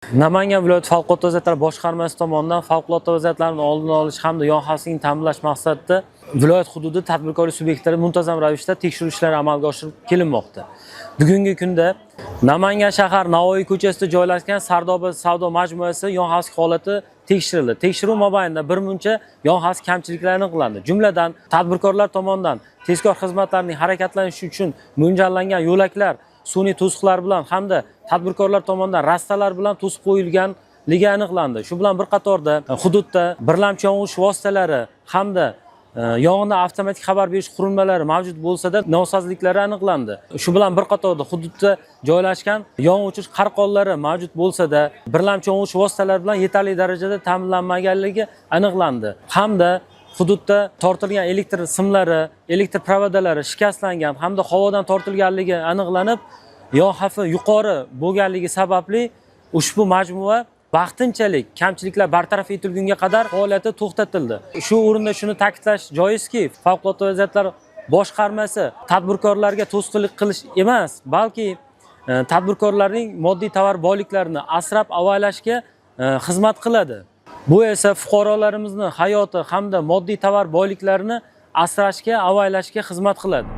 Namangan viloyati favqulodda vaziyatlar boshqarmasi tomonidan favqulodda vaziyatlarning oldini olish hamda yon xavfsizlikni ta'minlash maqsadida viloyat hududi tadbirkorlik subyektlari muntazam ravishda tekshiruv ishlari amalga oshirib kelinmoqda. Bugungi kunda Namangan shahar Navoiy ko'chasida joylashgan Sardoba savdo majmuasi yon xavfsizlik holati tekshirildi. Tekshiruv mobaynida bir muncha yon xavfsizlik kamchiliklari aniqlandi. Jumladan, tadbirkorlar tomonidan tezkor xizmatlarning harakatlanishi uchun mo'ljallangan yo'laklar sun'iy to'siqlar bilan hamda tadbirkorlar tomonidan rastalar bilan to'sib qo'yilganligi aniqlandi. Shu bilan bir qatorda hududda birlamchi yong'in vositalari hamda yong'indan avtomatik xabar berish qurilmalari mavjud bo'lsa-da, nosozliklari aniqlandi. Shu bilan bir qatorda hududda joylashgan yong'in o'chirish qarqonlari mavjud bo'lsa-da, birlamchi yong'in vositalari bilan yetarli darajada ta'minlanmaganligi aniqlandi. Hamda hududda tortilgan elektr simlari, elektr provodalari shikastlangan hamda havodan tortilganligi aniqlanib, yon xavfi yuqori bo'lganligi sababli ushbu majmua vaqtinchalik kamchiliklar bartaraf etilgunga qadar faoliyati to'xtatildi. Shu o'rinda shuni ta'kidlash joizki, favqulodda vaziyatlar boshqarmasi tadbirkorlarga to'sqinlik qilish emas, balki tadbirkorlarning moddiy tovar boyliklarini asrab-avaylashga xizmat qiladi. Bu esa fuqarolarimizni hayoti hamda moddiy tovar boyliklarini asrashga, avaylashga xizmat qiladi.